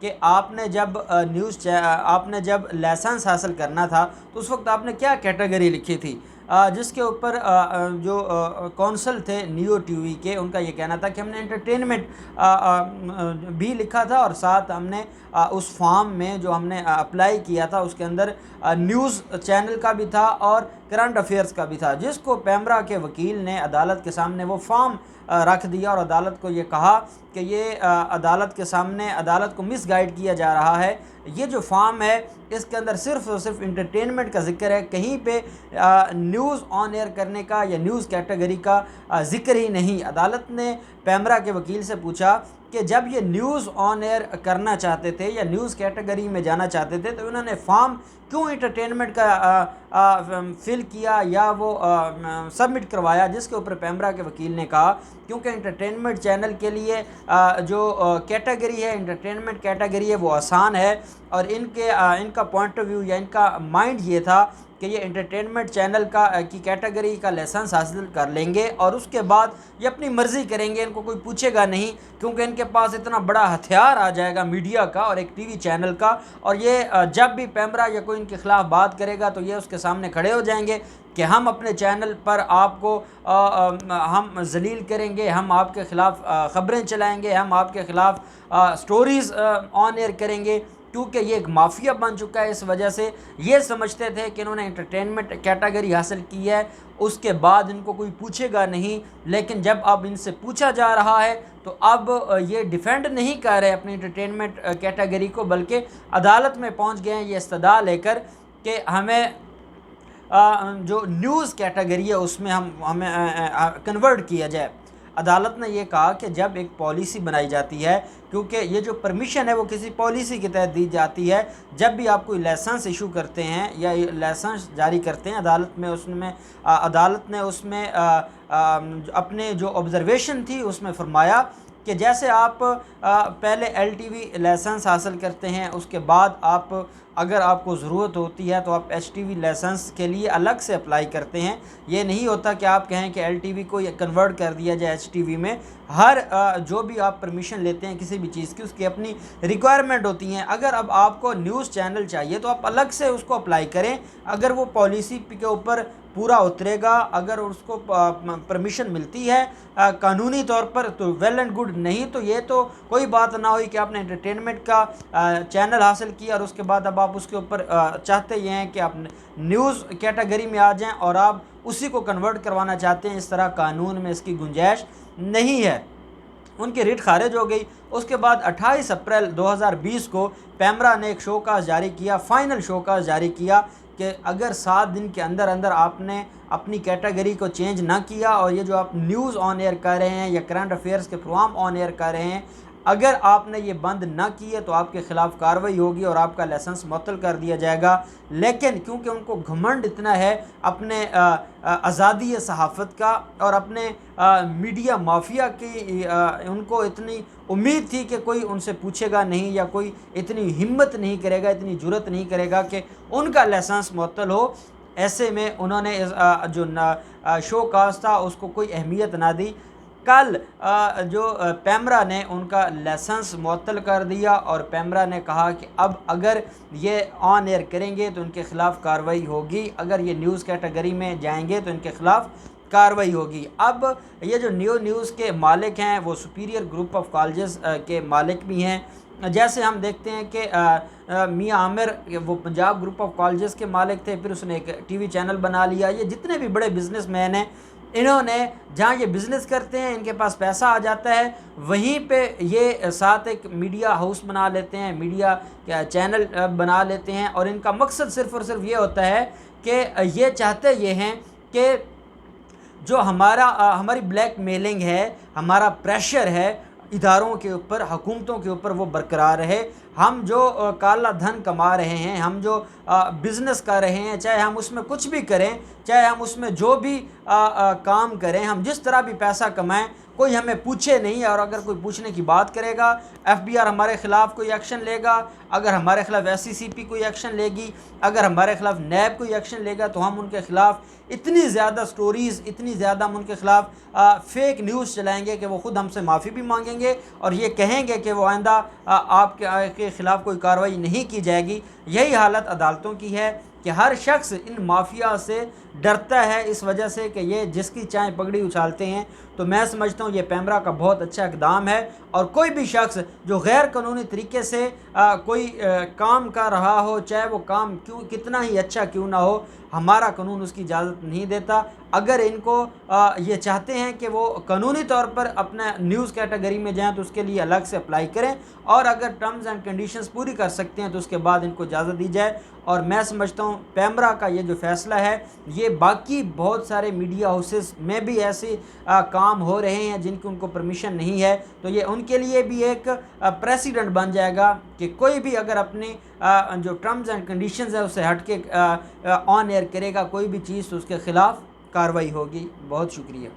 کہ آپ نے جب لائسنس حاصل کرنا تھا تو اس وقت آپ نے کیا کیٹیگری لکھی تھی، جس کے اوپر جو کونسل تھے نیو ٹی وی کے، ان کا یہ کہنا تھا کہ ہم نے انٹرٹینمنٹ بھی لکھا تھا، اور ساتھ ہم نے اس فارم میں جو ہم نے اپلائی کیا تھا اس کے اندر نیوز چینل کا بھی تھا اور کرنٹ افیئرس کا بھی تھا، جس کو پیمرا کے وکیل نے عدالت کے سامنے وہ فارم رکھ دیا اور عدالت کو یہ کہا کہ یہ عدالت کے سامنے عدالت کو مس گائیڈ کیا جا رہا ہے، یہ جو فارم ہے اس کے اندر صرف اور صرف انٹرٹینمنٹ کا ذکر ہے، کہیں پہ نیوز آن ایئر کرنے کا یا نیوز کیٹیگری کا ذکر ہی نہیں۔ عدالت نے پیمرا کے وکیل سے پوچھا کہ جب یہ نیوز آن ایئر کرنا چاہتے تھے یا نیوز کیٹیگری میں جانا چاہتے تھے تو انہوں نے فارم کیوں انٹرٹینمنٹ کا فل کیا یا وہ سبمٹ کروایا، جس کے اوپر پیمرا کے وکیل نے کہا کیونکہ انٹرٹینمنٹ چینل کے لیے جو کیٹیگری ہے، انٹرٹینمنٹ کیٹیگری ہے، وہ آسان ہے، اور ان کا پوائنٹ آف ویو یا ان کا مائنڈ یہ تھا کہ یہ انٹرٹینمنٹ چینل کی کیٹیگری کا لائسنس حاصل کر لیں گے اور اس کے بعد یہ اپنی مرضی کریں گے، ان کو کوئی پوچھے گا نہیں، کیونکہ ان کے پاس اتنا بڑا ہتھیار آ جائے گا میڈیا کا اور ایک ٹی وی چینل کا، اور یہ جب بھی پیمرا یا کوئی ان کے خلاف بات کرے گا تو یہ اس کے سامنے کھڑے ہو جائیں گے کہ ہم اپنے چینل پر آپ کو ہم ذلیل کریں گے، ہم آپ کے خلاف خبریں چلائیں گے، ہم آپ کے خلاف سٹوریز آن ایئر کریں گے، کیونکہ یہ ایک مافیا بن چکا ہے۔ اس وجہ سے یہ سمجھتے تھے کہ انہوں نے انٹرٹینمنٹ کیٹیگری حاصل کی ہے، اس کے بعد ان کو کوئی پوچھے گا نہیں، لیکن جب اب ان سے پوچھا جا رہا ہے تو اب یہ ڈیفینڈ نہیں کر رہے اپنی انٹرٹینمنٹ کیٹیگری کو، بلکہ عدالت میں پہنچ گئے ہیں یہ استدعا لے کر کہ ہمیں جو نیوز کیٹیگری ہے اس میں ہمیں کنورٹ کیا جائے۔ عدالت نے یہ کہا کہ جب ایک پالیسی بنائی جاتی ہے، کیونکہ یہ جو پرمیشن ہے وہ کسی پالیسی کے تحت دی جاتی ہے، جب بھی آپ کوئی لائسنس ایشو کرتے ہیں یا لائسنس جاری کرتے ہیں، عدالت نے اس میں اپنے جو آبزرویشن تھی اس میں فرمایا کہ جیسے آپ پہلے ایل ٹی وی لائسنس حاصل کرتے ہیں، اس کے بعد اگر آپ کو ضرورت ہوتی ہے تو آپ ایچ ٹی وی لائسنس کے لیے الگ سے اپلائی کرتے ہیں۔ یہ نہیں ہوتا کہ آپ کہیں کہ ایل ٹی وی کو کنورٹ کر دیا جائے ایچ ٹی وی میں، ہر جو بھی آپ پرمیشن لیتے ہیں کسی بھی چیز کی اس کی اپنی ریکوائرمنٹ ہوتی ہیں۔ اگر اب آپ کو نیوز چینل چاہیے تو آپ الگ سے اس کو اپلائی کریں، اگر وہ پالیسی کے اوپر پورا اترے گا، اگر اس کو پرمیشن ملتی ہے قانونی طور پر تو ویل اینڈ گڈ، نہیں تو یہ تو کوئی بات نہ ہوئی کہ آپ نے انٹرٹینمنٹ کا چینل حاصل کیا اور اس کے بعد اب آپ اس کے اوپر چاہتے یہ ہیں کہ آپ نیوز کیٹیگری میں آ جائیں اور آپ اسی کو کنورٹ کروانا چاہتے ہیں۔ اس طرح قانون میں اس کی گنجائش نہیں ہے۔ ان کی ریٹ خارج ہو گئی۔ اس کے بعد 28 اپریل 2020 کو پیمرا نے ایک شوکاز جاری کیا، فائنل شوکاز جاری کیا کہ اگر 7 دن کے اندر آپ نے اپنی کیٹیگری کو چینج نہ کیا اور یہ جو آپ نیوز آن ایئر کر رہے ہیں یا کرنٹ افیئرس کے پروگرام آن ایئر کر رہے ہیں، اگر آپ نے یہ بند نہ کیے تو آپ کے خلاف کارروائی ہوگی اور آپ کا لائسنس معطل کر دیا جائے گا۔ لیکن کیونکہ ان کو گھمنڈ اتنا ہے اپنے آزادی صحافت کا اور اپنے میڈیا مافیا کی، ان کو اتنی امید تھی کہ کوئی ان سے پوچھے گا نہیں یا کوئی اتنی ہمت نہیں کرے گا، اتنی جرت نہیں کرے گا کہ ان کا لائسنس معطل ہو، ایسے میں انہوں نے جو شو کاز تھا اس کو کوئی اہمیت نہ دی۔ کل جو پیمرا نے ان کا لائسنس معطل کر دیا اور پیمرا نے کہا کہ اب اگر یہ آن ایئر کریں گے تو ان کے خلاف کارروائی ہوگی، اگر یہ نیوز کیٹیگری میں جائیں گے تو ان کے خلاف کارروائی ہوگی۔ اب یہ جو نیوز کے مالک ہیں وہ سپیریئر گروپ آف کالجز کے مالک بھی ہیں، جیسے ہم دیکھتے ہیں کہ میاں عامر وہ پنجاب گروپ آف کالجز کے مالک تھے، پھر اس نے ایک ٹی وی چینل بنا لیا۔ یہ جتنے بھی بڑے بزنس مین ہیں، انہوں نے جہاں یہ بزنس کرتے ہیں ان کے پاس پیسہ آ جاتا ہے، وہیں پہ یہ ساتھ ایک میڈیا ہاؤس بنا لیتے ہیں، میڈیا چینل بنا لیتے ہیں، اور ان کا مقصد صرف اور صرف یہ ہوتا ہے کہ یہ چاہتے یہ ہیں کہ جو ہماری بلیک میلنگ ہے، ہمارا پریشر ہے اداروں کے اوپر، حکومتوں کے اوپر، وہ برقرار رہے۔ ہم جو کالا دھن کما رہے ہیں، ہم جو بزنس کر رہے ہیں، چاہے ہم اس میں کچھ بھی کریں، چاہے ہم اس میں جو بھی کام کریں، ہم جس طرح بھی پیسہ کمائیں، کوئی ہمیں پوچھے نہیں، اور اگر کوئی پوچھنے کی بات کرے گا FBR ہمارے خلاف کوئی ایکشن لے گا، اگر ہمارے خلاف SCCP کوئی ایکشن لے گی، اگر ہمارے خلاف نیب کوئی ایکشن لے گا، تو ہم ان کے خلاف اتنی زیادہ سٹوریز، اتنی زیادہ ہم ان کے خلاف فیک نیوز چلائیں گے کہ وہ خود ہم سے معافی بھی مانگیں گے اور یہ کہیں گے کہ وہ آئندہ آپ کے خلاف کوئی کارروائی نہیں کی جائے گی۔ یہی حالت عدالتوں کی ہے کہ ہر شخص ان مافیا سے ڈرتا ہے، اس وجہ سے کہ یہ جس کی چائے پگڑی اچھالتے ہیں۔ تو میں سمجھتا ہوں یہ پیمرا کا بہت اچھا اقدام ہے، اور کوئی بھی شخص جو غیر قانونی طریقے سے کوئی کام کر رہا ہو، چاہے وہ کام کتنا ہی اچھا کیوں نہ ہو، ہمارا قانون اس کی اجازت نہیں دیتا۔ اگر ان کو یہ چاہتے ہیں کہ وہ قانونی طور پر اپنا نیوز کیٹیگری میں جائیں تو اس کے لیے الگ سے اپلائی کریں، اور اگر ٹرمز اینڈ کنڈیشنز پوری کر سکتے ہیں تو اس کے بعد ان کو اجازت دی جائے۔ اور میں سمجھتا ہوں پیمرا کا یہ جو فیصلہ ہے، یہ باقی بہت سارے میڈیا ہاؤسز میں بھی ایسے کام ہو رہے ہیں جن کی ان کو پرمیشن نہیں ہے، تو یہ ان کے لیے بھی ایک پریسیڈنٹ بن جائے گا کہ کوئی بھی اگر اپنے جو ٹرمز اینڈ کنڈیشنز ہے اسے ہٹ کے آن ایئر کرے گا کوئی بھی چیز، تو اس کے خلاف کارروائی ہوگی۔ بہت شکریہ۔